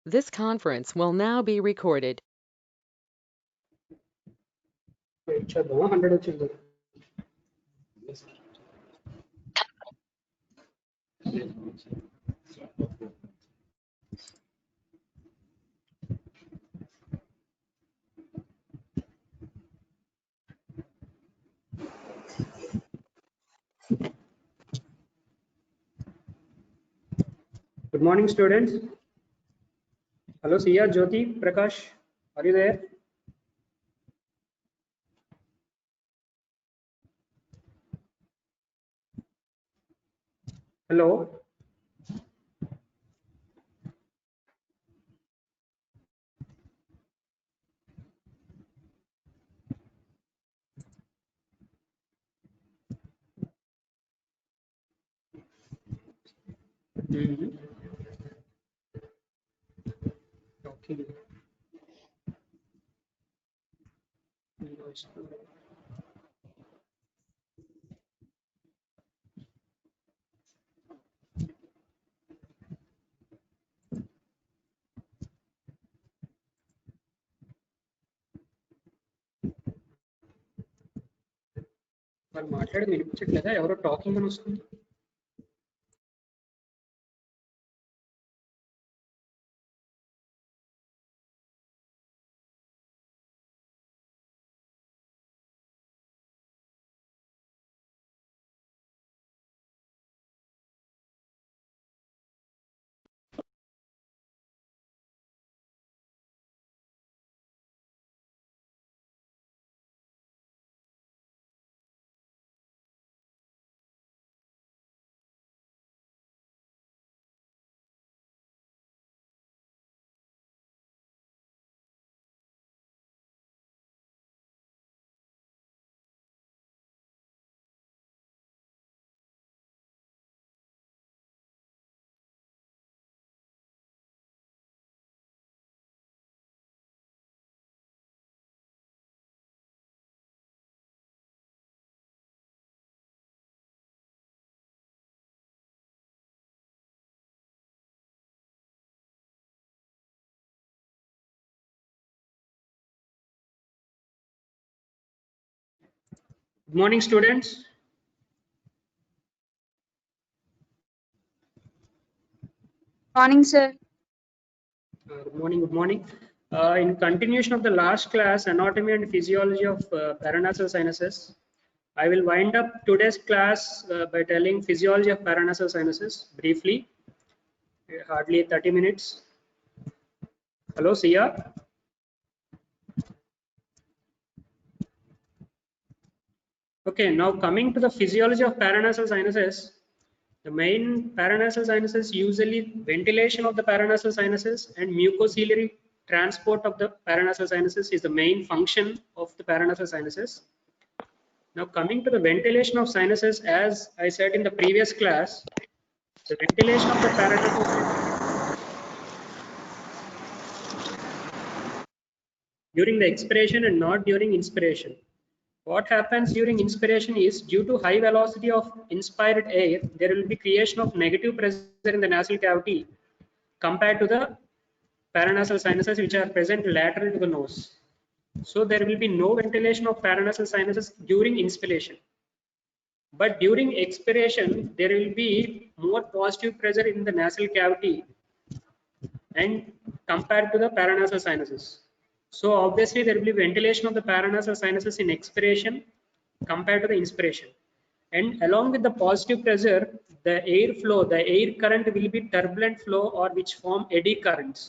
This conference will now be recorded. ఇచ్చేద్దామా 100 వచ్చింది. Good morning, students. Hello, Siya, Jyoti, Prakash. Are you there? Hello. Okay. మరి మాట్లాడి వినిపించట్లేదా? ఎవరో talking అని వస్తుంది. Good morning, students. Morning, sir. Good morning. Good morning. In continuation of the last class, anatomy and physiology of paranasal sinuses, I will wind up today's class by telling physiology of paranasal sinuses briefly, hardly 30 minutes. Hello, Sia. Okay, now coming to the physiology of paranasal sinuses, the main paranasal sinuses usually ventilation of the paranasal sinuses and mucociliary transport of the paranasal sinuses is the main function of the paranasal sinuses. Now coming to the ventilation of sinuses, as I said in the previous class, the ventilation of the paranasal sinuses during the expiration and not during inspiration. What happens during inspiration is due to high velocity of inspired air, there will be creation of negative pressure in the nasal cavity compared to the paranasal sinuses which are present lateral to the nose. So there will be no ventilation of paranasal sinuses during inspiration. But during expiration, there will be more positive pressure in the nasal cavity and compared to the paranasal sinuses. So obviously there will be ventilation of the paranasal sinuses in expiration compared to the inspiration. And along with the positive pressure, the air flow, the air current will be turbulent flow or which form eddy currents,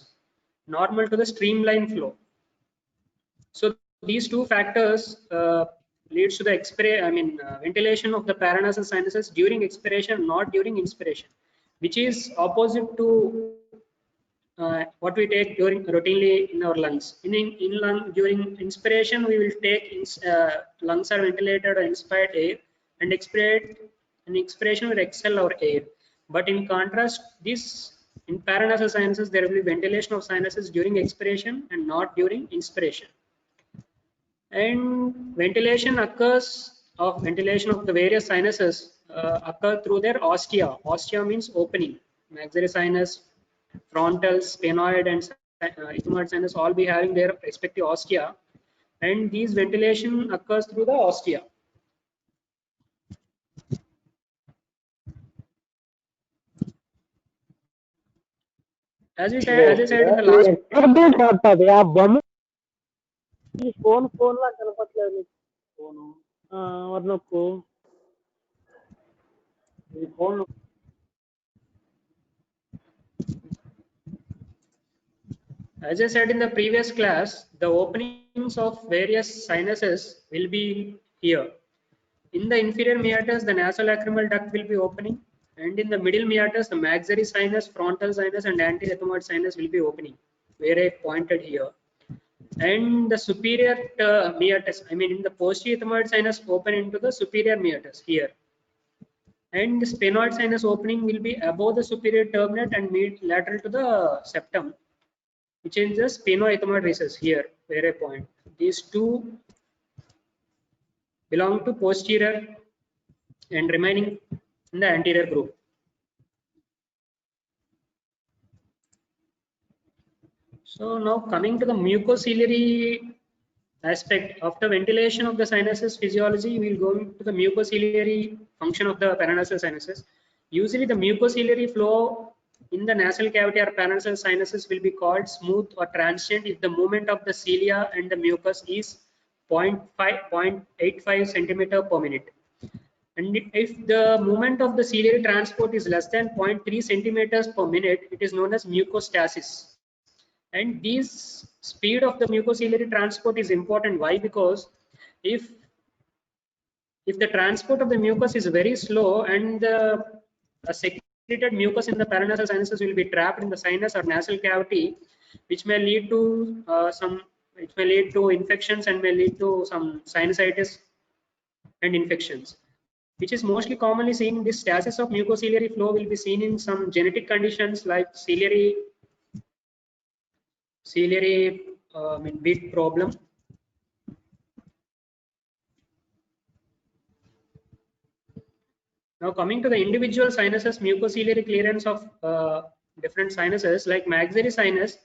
normal to the streamline flow. So these two factors leads to the ventilation of the paranasal sinuses during expiration, not during inspiration, which is opposite to what we take during routinely in our lungs. In lung during inspiration, we will take lungs are ventilated or inspired air, and expiration will exhale our air. But in contrast, this in paranasal sinuses there will be ventilation of sinuses during expiration and not during inspiration. And ventilation occurs of ventilation of the various sinuses occur through their ostia. Ostia means opening, maxillary sinus, frontal, sphenoid, and ethmoid sinus all be having their respective ostia, and these ventilation occurs through the ostia. As I said in the last. ఎక్కడ పడుతుంది ఆ బొమ్మ phone phone లా కనపట్లేదు phone ఎవరు నొక్కు ఈ phone As I said in the previous class, the openings of various sinuses will be here. In the inferior meatus, the nasolacrimal duct will be opening, and in the middle meatus, the maxillary sinus, frontal sinus, and anterior ethmoid sinus will be opening, where I pointed here. And the superior meatus, I mean in the posterior ethmoid sinus, open into the superior meatus here. And the sphenoid sinus opening will be above the superior turbinate and mid lateral to the septum, which is the sphenoethmoid recess here, where I point. These two belong to posterior and remaining in the anterior group. So now coming to the mucociliary aspect, after ventilation of the sinuses physiology, we will go into the mucociliary function of the paranasal sinuses. Usually the mucociliary flow in the nasal cavity or paranasal sinuses will be called smooth or transient if the movement of the cilia and the mucus is 0.85 centimeter per minute. And if the movement of the ciliary transport is less than 0.3 centimeters per minute, it is known as mucostasis. And this speed of the mucociliary transport is important. Why? Because if the transport of the mucus is very slow and the secreted mucus in the paranasal sinuses will be trapped in the sinus or nasal cavity, which may lead to infections and may lead to some sinusitis and infections, which is mostly commonly seen. This stasis of mucociliary flow will be seen in some genetic conditions like ciliary bead problem. Now coming to the individual sinuses, mucociliary clearance of different sinuses like maxillary sinus.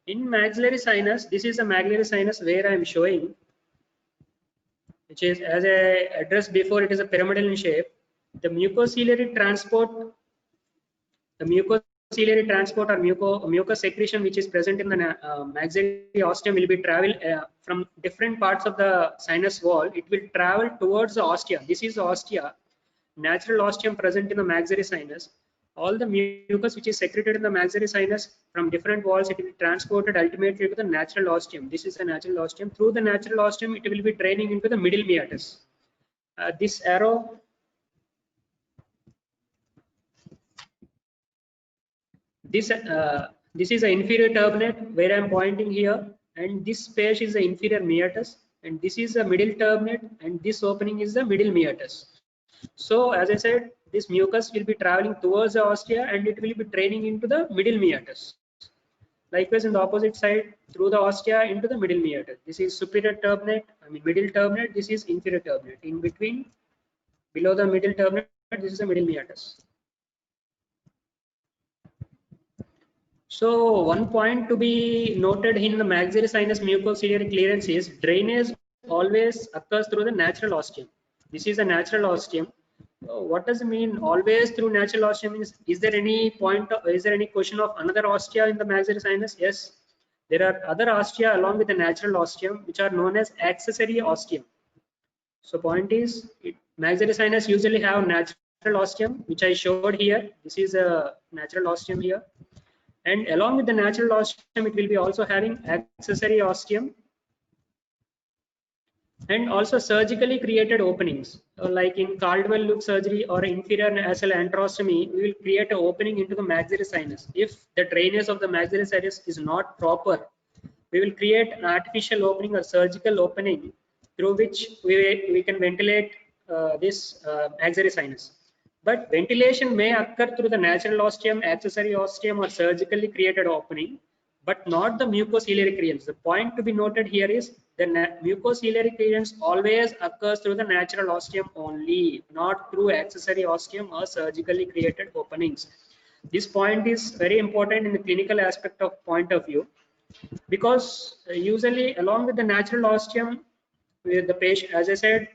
In maxillary sinus, this is a maxillary sinus where I am showing, which is, as I addressed before, it is a pyramidal in shape. The mucociliary transport or mucus secretion which is present in the maxillary ostium will be travel from different parts of the sinus wall. It will travel towards the ostia. This is the ostia, natural ostium present in the maxillary sinus. All the mucus which is secreted in the maxillary sinus from different walls, it will be transported ultimately to the natural ostium. This is a natural ostium. Through the natural ostium, it will be draining into the middle meatus. This arrow, this is the inferior turbinate where I am pointing here, and this space is the inferior meatus, and this is the middle turbinate, and this opening is the middle meatus. So as I said, this mucus will be traveling towards the ostia and it will be draining into the middle meatus. Likewise, in the opposite side, through the ostia into the middle meatus. This is superior turbinate, middle turbinate. This is inferior turbinate. In between, below the middle turbinate, this is the middle meatus. So one point to be noted in the maxillary sinus mucociliary clearance is drainage always occurs through the natural ostium. This is a natural ostium. What does it mean always through natural ostium? Is there any question of another ostia in the maxillary sinus? Yes, there are other ostia along with the natural ostium which are known as accessory ostium. So point is, maxillary sinus usually have natural ostium which I showed here. This is a natural ostium here, and along with the natural ostium it will be also having accessory ostium and also surgically created openings. Like in Caldwell-Luke surgery or inferior nasal antrostomy, we will create an opening into the maxillary sinus. If the drainage of the maxillary sinus is not proper, we will create an artificial opening or surgical opening through which we can ventilate this maxillary sinus. But ventilation may occur through the natural ostium, accessory ostium, or surgically created opening, but not the mucociliary clearance. The point to be noted here is the mucociliary clearance always occurs through the natural ostium only, not through accessory ostium or surgically created openings. This point is very important in the clinical aspect of point of view, because usually along with the natural ostium, with the patient, as I said,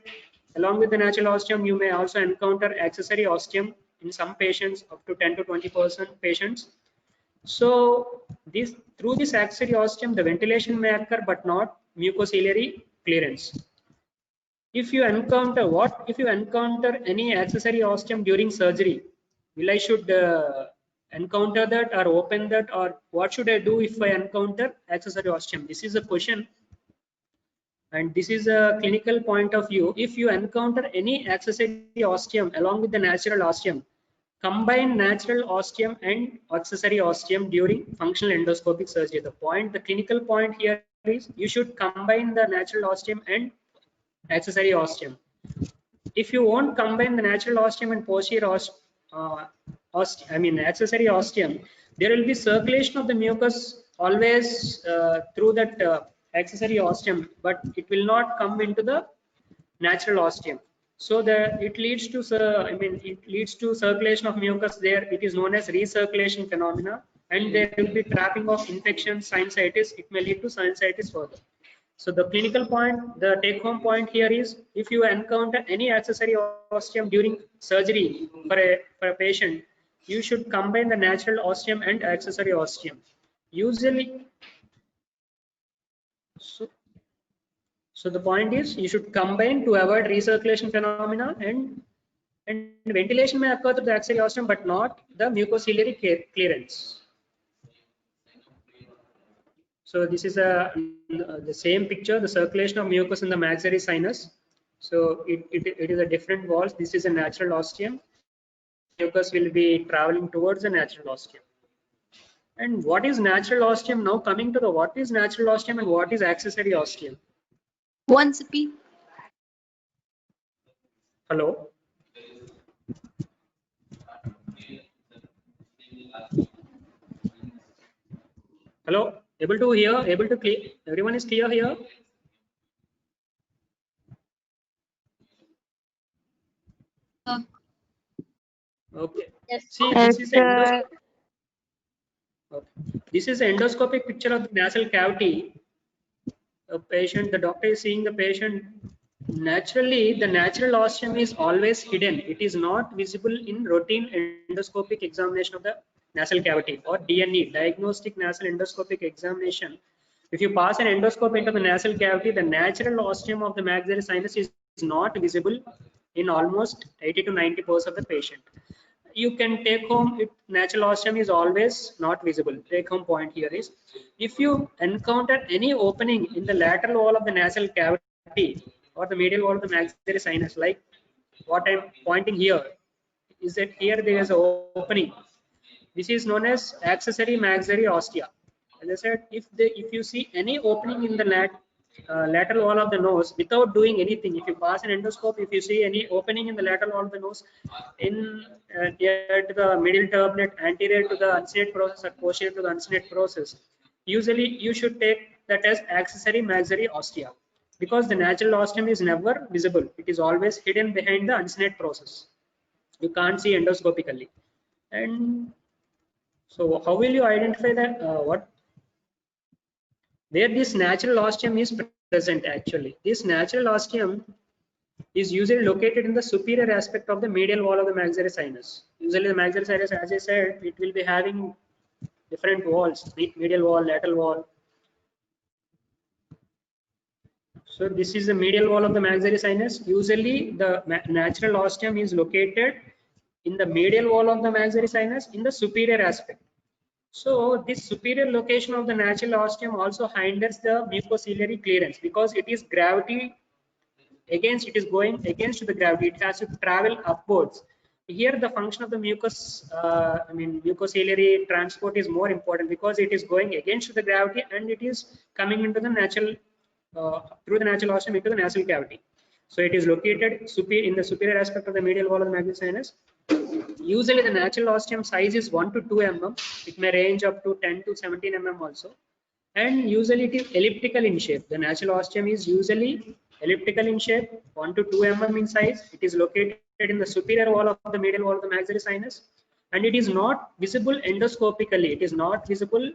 along with the natural ostium, you may also encounter accessory ostium in some patients, up to 10 to 20% patients. So this, through this accessory ostium, the ventilation may occur, but not mucociliary clearance. If you encounter any accessory ostium during surgery, will I should encounter that or open that, or what should I do if I encounter accessory ostium? This is a question, and this is a clinical point of view. If you encounter any accessory ostium along with the natural ostium, combine natural ostium and accessory ostium during functional endoscopic surgery. The clinical point here is you should combine the natural ostium and accessory ostium. If you won't combine the natural ostium and posterior accessory ostium, there will be circulation of the mucus always through that accessory ostium, but it will not come into the natural ostium. So it leads to circulation of mucus there. It is known as recirculation phenomena, and there will be trapping of infection, sinusitis. It may lead to sinusitis further. So the clinical point, the take-home point here is, if you encounter any accessory ostium during surgery for a patient, you should combine the natural ostium and accessory ostium. Usually, so the point is, you should combine to avoid recirculation phenomena, and ventilation may occur through the accessory ostium, but not the mucociliary clearance. So this is the same picture, the circulation of mucus in the maxillary sinus. So it is a different walls. This is a natural ostium. Mucus will be traveling towards the natural ostium. And what is natural ostium? Now coming to the what is natural ostium and what is accessory ostium. One CP. Hello. Hello. Able to hear? Able to clear? Everyone is clear here? Okay. Yes. See, this is endoscopic. Okay. This is an endoscopic picture of the nasal cavity. A patient, the doctor is seeing the patient. Naturally, the natural ostium is always hidden. It is not visible in routine endoscopic examination of the nasal cavity, or DNE, diagnostic nasal endoscopic examination. If you pass an endoscope into the nasal cavity, the natural ostium of the maxillary sinus is not visible in almost 80 to 90% of the patient. You can take home it, natural ostium is always not visible. Take home point here is, if you encounter any opening in the lateral wall of the nasal cavity or the medial wall of the maxillary sinus, like what I'm pointing here, is that here there is an opening. This is known as accessory maxillary ostia. As I said, if you see any opening in the lateral wall of the nose without doing anything, if you pass an endoscope, if you see any opening in the lateral wall of the nose, in near to the middle turbinate, anterior to the uncinate process or posterior to the uncinate process, usually you should take that as accessory maxillary ostia, because the natural ostium is never visible. It is always hidden behind the uncinate process. You can't see endoscopically. And so how will you identify that where this natural ostium is present? Actually, this natural ostium is usually located in the superior aspect of the medial wall of the maxillary sinus. Usually the maxillary sinus, as I said, it will be having different walls, medial wall, lateral wall. So this is the medial wall of the maxillary sinus. Usually the natural ostium is located in the medial wall of the maxillary sinus in the superior aspect. So this superior location of the natural ostium also hinders the mucociliary clearance, because it is gravity against, it is going against the gravity. It has to travel upwards. Here the function of the mucociliary transport is more important, because it is going against the gravity and it is coming into the natural through the natural ostium into the nasal cavity. So it is located in the superior aspect of the medial wall of the maxillary sinus. Usually the natural ostium size is 1 to 2 mm. It may range up to 10 to 17 mm also. And usually it is elliptical in shape. The natural ostium is usually elliptical in shape, 1 to 2 mm in size. It is located in the superior wall of the medial wall of the maxillary sinus. and it is not visible endoscopically. It is not visible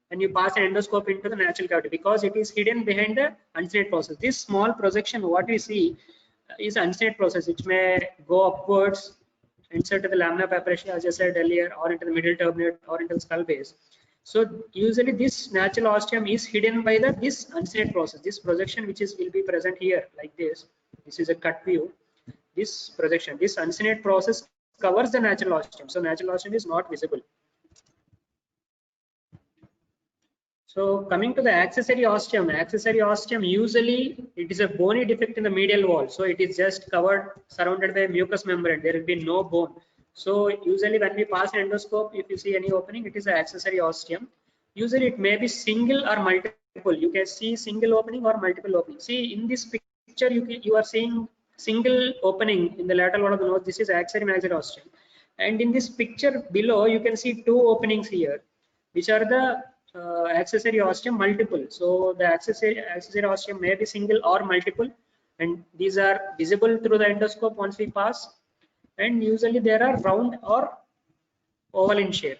when you pass an endoscope into the natural cavity because it is hidden behind the uncinate process. This small projection, what we see, is uncinate process, which may go upwards inside to the lamina papyracea, as I said earlier, or into the middle turbinate or into the skull base. So usually this natural ostium is hidden by this uncinate process. This projection, which will be present here like this. This is a cut view. This projection, this uncinate process covers the natural ostium. So natural ostium is not visible. So coming to the accessory ostium usually it is a bony defect in the medial wall. So it is just covered, surrounded by mucous membrane. There will be no bone. So usually when we pass an endoscope, if you see any opening, it is an accessory ostium. Usually it may be single or multiple. You can see single opening or multiple opening. See in this picture, you are seeing single opening in the lateral wall of the nose. This is accessory maxillary ostium. And in this picture below, you can see two openings here, which are the accessory ostium multiple. So the accessory ostium may be single or multiple, and these are visible through the endoscope once we pass. And usually there are round or oval in shape.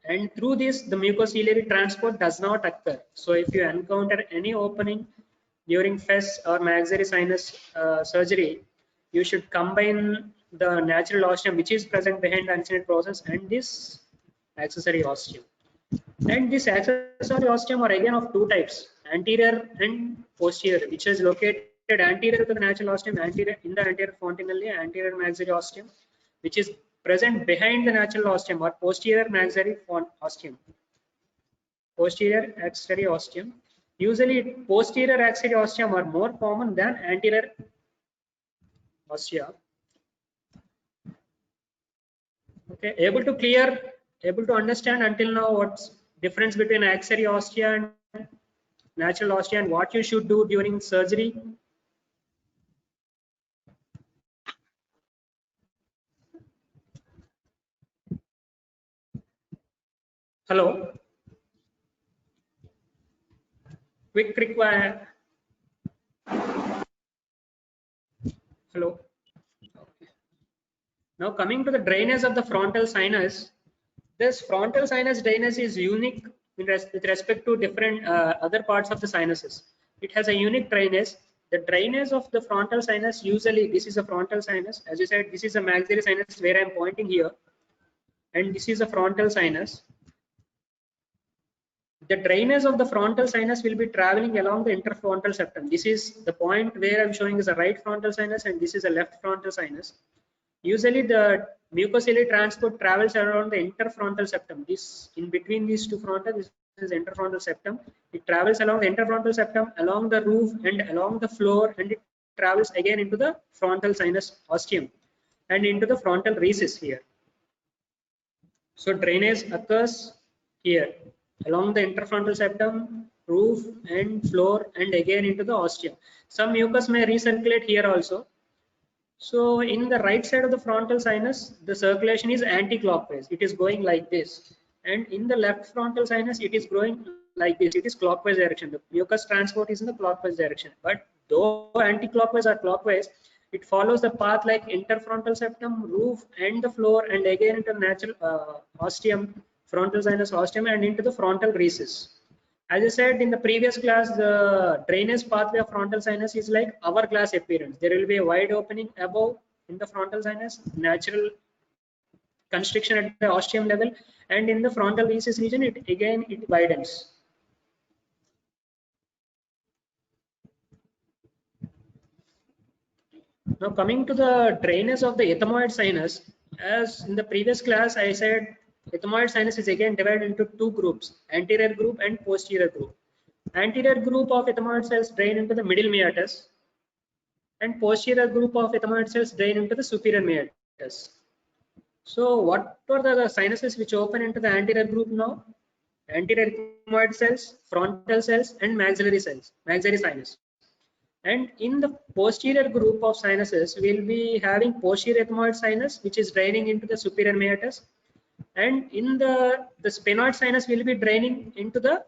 And through this, the mucociliary transport does not occur. So if you encounter any opening during FES or maxillary sinus surgery, you should combine the natural ostium, which is present behind the uncinate process, and this accessory ostium. And this accessory ostium are again of two types, anterior and posterior, which is located anterior to the natural ostium, anterior in the anterior fontanelle, anterior maxillary ostium, which is present behind the natural ostium, or posterior maxillary ostium. Posterior accessory ostium. Usually posterior accessory ostium are more common than anterior ostia. Okay, able to understand until now what's difference between accessory ostia and natural ostia, and what you should do during surgery? Hello? Quick require. Hello? Okay. Now coming to the drainage of the frontal sinus. This frontal sinus drainage is unique with respect to different other parts of the sinuses. It has a unique drainage. The drainage of the frontal sinus, usually this is a frontal sinus. As you said, this is a maxillary sinus where I am pointing here, and this is a frontal sinus. The drainage of the frontal sinus will be traveling along the interfrontal septum. This is the point where I'm showing is a right frontal sinus, and this is a left frontal sinus. Usually the mucociliary transport travels around the interfrontal septum. This in between these two frontals, this is interfrontal septum. It travels along the interfrontal septum, along the roof and along the floor, and it travels again into the frontal sinus ostium and into the frontal recess here. So drainage occurs here along the interfrontal septum, roof and floor, and again into the ostium. Some mucus may recirculate here also. So in the right side of the frontal sinus, the circulation is anti-clockwise. It is going like this. And in the left frontal sinus, it is going like this. It is clockwise direction. The mucus transport is in the clockwise direction. But though anti-clockwise or clockwise, it follows the path like interfrontal septum, roof, and the floor, and again into natural ostium, frontal sinus ostium, and into the frontal recess. As I said in the previous class, the drainage pathway of frontal sinus is like hourglass appearance. There will be a wide opening above in the frontal sinus, natural constriction at the ostium level, and in the frontal recess region, it widens. Now coming to the drainage of the ethmoid sinus, as in the previous class I said, ethmoid sinus is again divided into two groups, anterior group and posterior group. Anterior group of ethmoid cells drain into the middle meatus, and posterior group of ethmoid cells drain into the superior meatus. So what are the sinuses which open into the anterior group now? Anterior ethmoid cells, frontal cells, and maxillary sinus. And in the posterior group of sinuses, we'll be having posterior ethmoid sinus, which is draining into the superior meatus. And in the sphenoid sinus, will be draining into the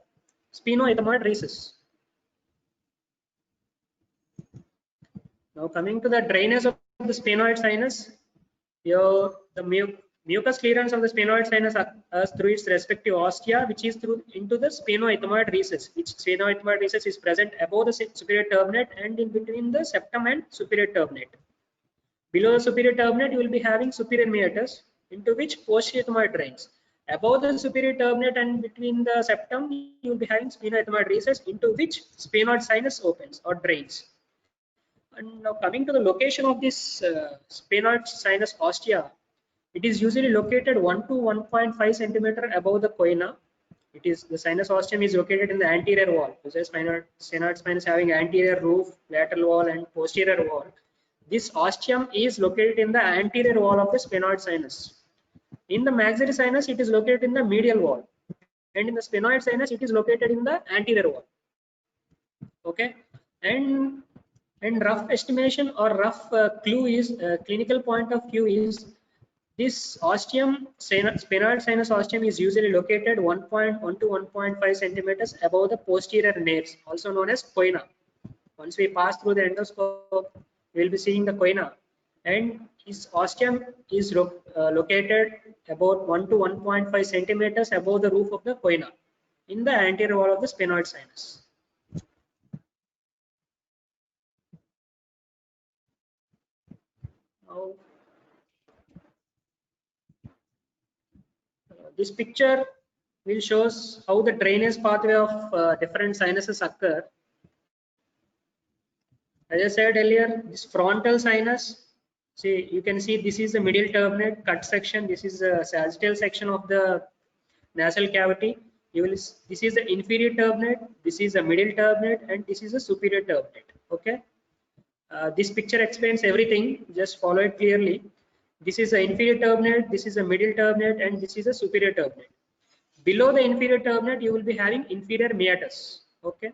sphenoethmoid recess. Now coming to the drainage of the sphenoid sinus, here the Mucus clearance of the sphenoid sinus occurs through its respective ostia, which is through into the sphenoethmoid recess, which sphenoethmoid recess is present above the superior turbinate and in between the septum and superior turbinate. Below the superior turbinate, you will be having superior meatus, into which posterior ethmoid drains. Above the superior turbinate and between the septum, you will be having sphenoethmoid recess, into which sphenoid sinus opens or drains. And now coming to the location of this sphenoid sinus ostia, it is usually located 1 to 1.5 centimeter above the choana. It is the sinus ostium is located in the anterior wall. So sphenoid sinus having anterior roof, lateral wall, and posterior wall. This ostium is located in the anterior wall of the sphenoid sinus. In the maxillary sinus, it is located in the medial wall, and in the sphenoid sinus, it is located in the anterior wall. Okay, and rough estimation or rough clue is clinical point of view is this ostium, sphenoid sinus ostium, is usually located 1.1 to 1.5 centimeters above the posterior nares, also known as choana. Once we pass through the endoscope, we will be seeing the choana, and his ostium is located about 1 to 1.5 centimeters above the roof of the choana in the anterior wall of the sphenoid sinus. Now, this picture will shows how the drainage pathway of different sinuses occur. As I said earlier, this frontal sinus, see, you can see this is the middle turbinate cut section. This is the sagittal section of the nasal cavity. This is the inferior turbinate, this is the middle turbinate, and this is the superior turbinate. Okay, this picture explains everything. Just follow it clearly. This is the inferior turbinate, this is the middle turbinate, and this is the superior turbinate. Below the inferior turbinate, you will be having inferior meatus. Okay.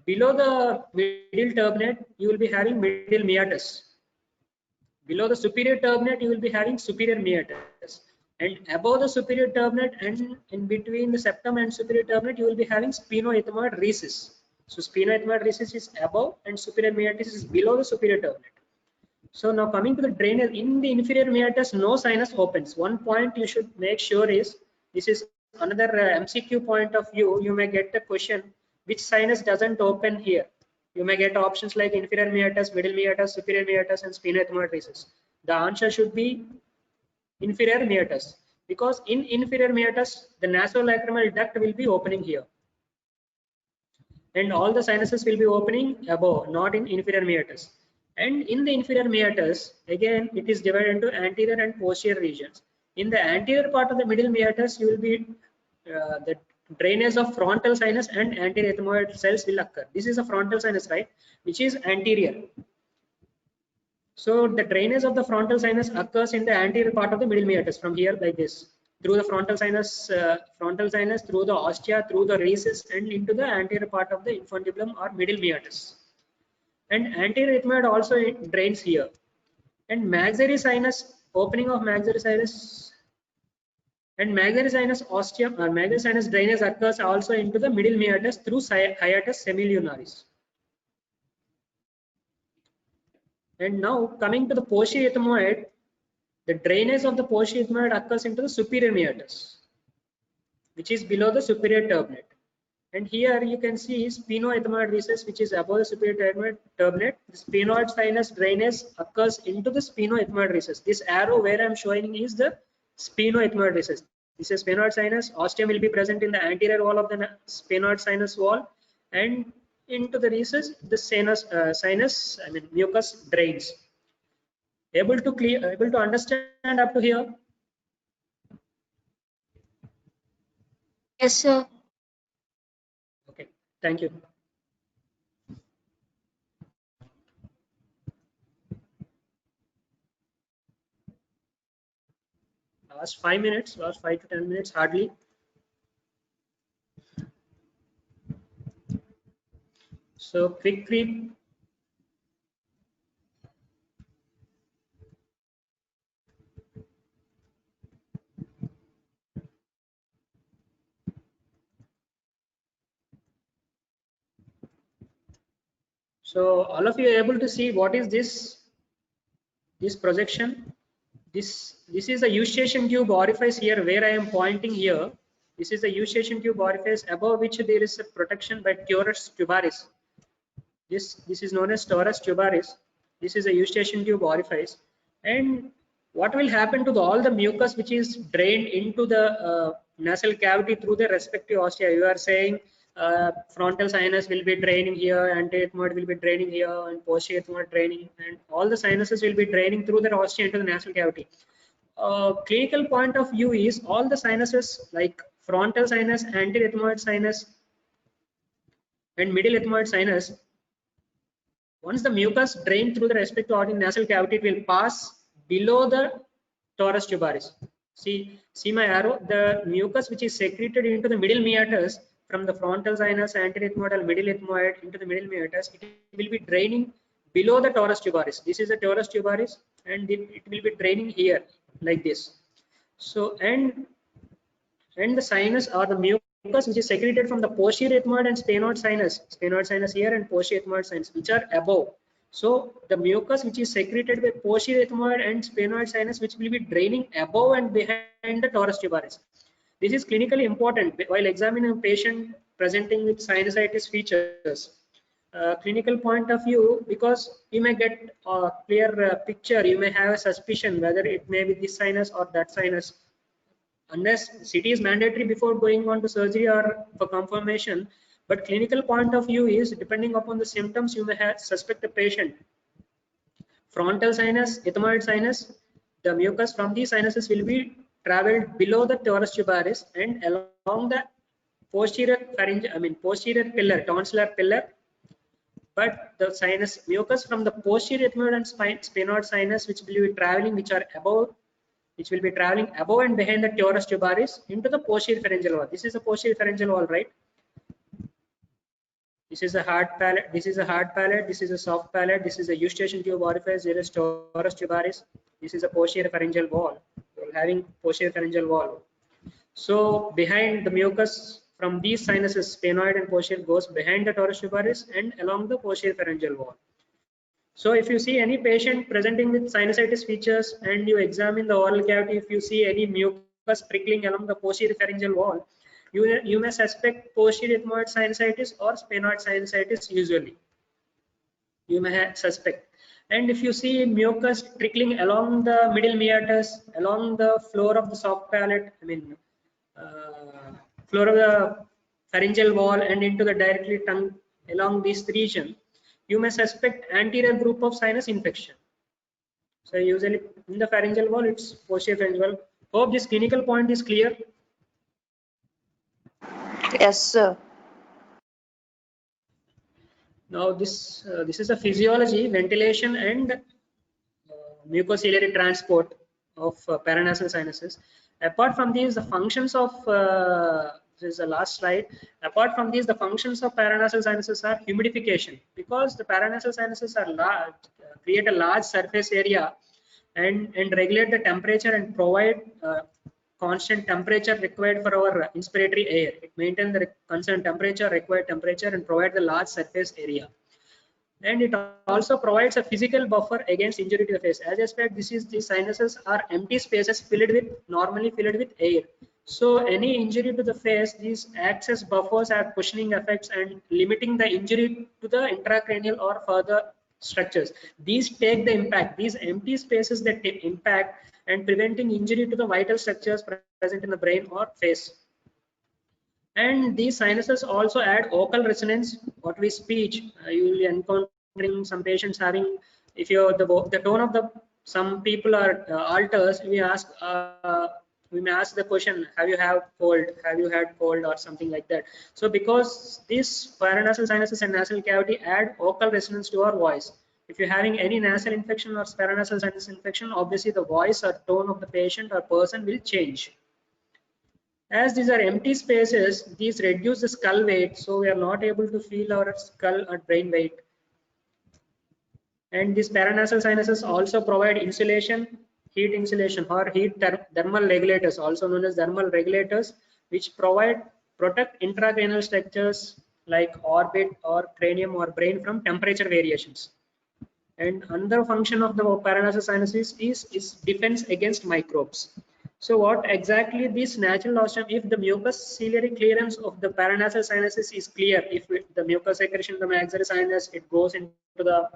Below the middle turbinate, you will be having middle meatus. Below the superior turbinate, you will be having superior meatus. And above the superior turbinate and in between the septum and superior turbinate, you will be having sphenoethmoid recess. So sphenoethmoid recess is above and superior meatus is below the superior turbinate. So now coming to the drainage, in the inferior meatus, no sinus opens. One point you should make sure is, this is another MCQ point of view, you may get the question, which sinus doesn't open here? You may get options like inferior meatus, middle meatus, superior meatus, and sphenoethmoid recess. The answer should be inferior meatus, because in inferior meatus, the nasolacrimal duct will be opening here. And all the sinuses will be opening above, not in inferior meatus. And in the inferior meatus, again, it is divided into anterior and posterior regions. In the anterior part of the middle meatus, you will be the drainage of frontal sinus and anterior ethmoid cells will occur. This is a frontal sinus, right, which is anterior. So the drainage of the frontal sinus occurs in the anterior part of the middle meatus, from here like this, through the frontal sinus, through the ostia, through the recess, and into the anterior part of the infundibulum or middle meatus. And anterior ethmoid also drains here. And maxillary sinus, opening of maxillary sinus and maxillary sinus ostium or maxillary sinus drainage occurs also into the middle meatus through hiatus semilunaris. And now coming to the posterior ethmoid, the drainage of the posterior ethmoid occurs into the superior meatus, which is below the superior turbinate. And here you can see sphenoethmoid recess, which is above the superior turbinate. The sphenoid sinus drainage occurs into the sphenoethmoid recess. This arrow where I am showing is the sphenoethmoid recess. This is sphenoid sinus. Ostium will be present in the anterior wall of the sphenoid sinus wall, and into the recess, the mucus drains. Able to understand up to here? Yes, sir. Okay, thank you. Last 5 minutes, last 5 to 10 minutes hardly. So quick creep. So all of you are able to see what is this projection? This is the eustachian tube orifice here where I am pointing here. This is the eustachian tube orifice above which there is a protection by torus tubaris. This is known as torus tubaris. This is a eustachian tube orifice. And what will happen to all the mucus which is drained into the nasal cavity through the respective ostia? You are saying frontal sinus will be draining here, anterior will be draining here, and posterior draining, and all the sinuses will be draining through the ostia into the nasal cavity. Clinical point of view is all the sinuses like frontal sinus, anterior ethmoid sinus, and middle ethmoid sinus. Once the mucus drains through the respective aortic nasal cavity, it will pass below the torus tubaris. See my arrow. The mucus which is secreted into the middle meatus from the frontal sinus, anterior ethmoid, middle ethmoid into the middle meatus, it will be draining below the torus tubaris. This is the torus tubaris, and it will be draining here like this. So and the sinus or the mucus which is secreted from the posterior ethmoid and sphenoid sinus here and posterior ethmoid sinus, which are above. So the mucus which is secreted by posterior ethmoid and sphenoid sinus, which will be draining above and behind the torus tubaris. This is clinically important while examining a patient presenting with sinusitis features. Clinical point of view, because you may get a clear picture, you may have a suspicion whether it may be this sinus or that sinus. Unless CT is mandatory before going on to surgery or for confirmation, but clinical point of view is depending upon the symptoms, you may have suspect a patient. Frontal sinus, ethmoid sinus, the mucus from these sinuses will be traveled below the torus tubaris and along the posterior posterior pillar, tonsillar pillar. But the sinus mucus from the posterior ethmoid and sphenoid sinus, which will be traveling, which will be traveling above and behind the torus tubaris into the posterior pharyngeal wall. This is the posterior pharyngeal wall, right? This is a hard palate. This is a hard palate. This is a soft palate. This is a eustachian tube orifice. There is torus tubaris. This is a posterior pharyngeal wall. We're having posterior pharyngeal wall. So behind the mucus from these sinuses, sphenoid and posterior, goes behind the torus tubaris and along the posterior pharyngeal wall. So if you see any patient presenting with sinusitis features and you examine the oral cavity, if you see any mucus prickling along the posterior pharyngeal wall, you may suspect posterior ethmoid sinusitis or sphenoid sinusitis usually. You may suspect. And if you see mucus trickling along the middle meatus, along the floor of the soft palate, floor of the pharyngeal wall and into the directly tongue along this region, you may suspect anterior group of sinus infection. So usually in the pharyngeal wall, it's posterior pharyngeal wall. Hope this clinical point is clear. Yes, sir. Now this is a physiology, ventilation, and mucociliary transport of paranasal sinuses. Apart from these, the functions of this is the last slide. Apart from these, the functions of paranasal sinuses are humidification, because the paranasal sinuses are large, create a large surface area and regulate the temperature and provide constant temperature required for our inspiratory air. It maintains the concerned temperature, required temperature, and provide the large surface area. And it also provides a physical buffer against injury to the face. As I said, these sinuses are empty spaces normally filled with air. So any injury to the face, these acts as buffers have cushioning effects and limiting the injury to the intracranial or further structures. These take the impact. These empty spaces that take impact and preventing injury to the vital structures present in the brain or face. And these sinuses also add vocal resonance, what we speech. You will be encountering some patients having, if you're the tone of some people are alters, we may ask the question, have you had cold or something like that. So because these paranasal sinuses and nasal cavity add vocal resonance to our voice. If you're having any nasal infection or paranasal sinus infection, obviously the voice or tone of the patient or person will change. As these are empty spaces, these reduce the skull weight, so we are not able to feel our skull or brain weight. And these paranasal sinuses also provide insulation, heat insulation, or heat thermal regulators, also known as thermal regulators, which protect intracranial structures like orbit or cranium or brain from temperature variations. And another function of the paranasal sinuses is defense against microbes. So what exactly this natural ostium, if the mucous ciliary clearance of the paranasal sinuses is clear, if the mucus secretion from the maxillary sinus, it goes into the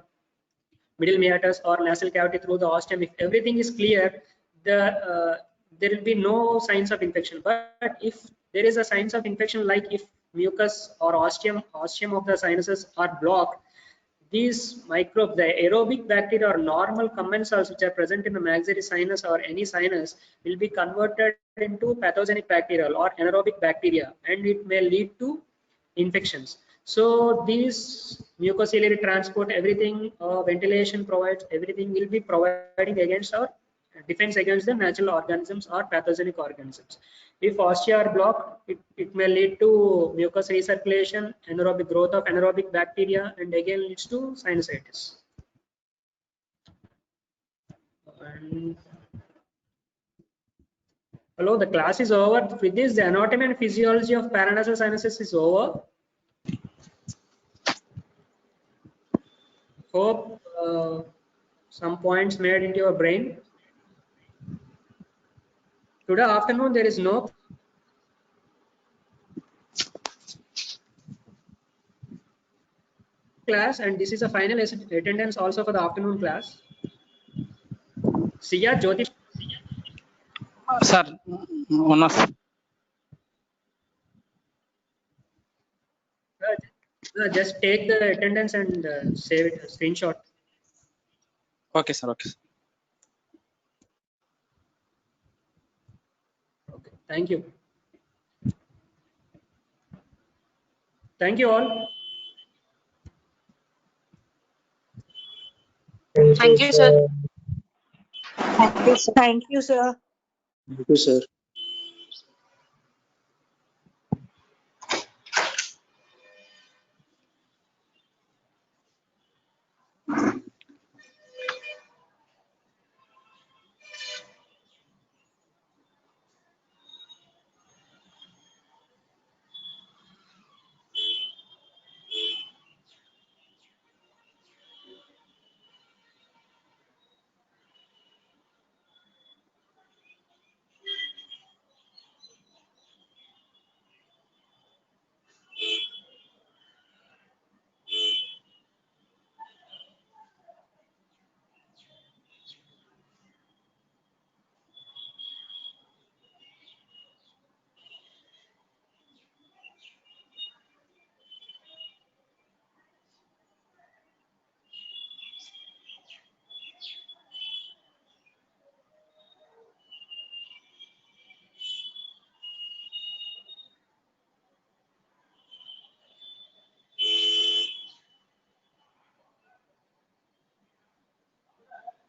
middle meatus or nasal cavity through the ostium, if everything is clear, there will be no signs of infection. But if there is a signs of infection, like if mucus or ostium of the sinuses are blocked, these microbes, the aerobic bacteria or normal commensals which are present in the maxillary sinus or any sinus, will be converted into pathogenic bacterial or anaerobic bacteria, and it may lead to infections. So these mucociliary transport, everything, ventilation provides, everything will be providing against our defense against the natural organisms or pathogenic organisms. If ostia are blocked, it may lead to mucus recirculation, anaerobic growth of anaerobic bacteria, and again leads to sinusitis. And hello, the class is over. With this, the anatomy and physiology of paranasal sinuses is over. Hope some points made into your brain. Today afternoon there is no class, and this is a final attendance also for the afternoon class. Siya, Jyotish. Sir, one of Just take the attendance and save it, screenshot. okay, sir. Okay. Okay, thank you. Thank you all. Thank you, sir. Thank you, sir. Thank you, sir.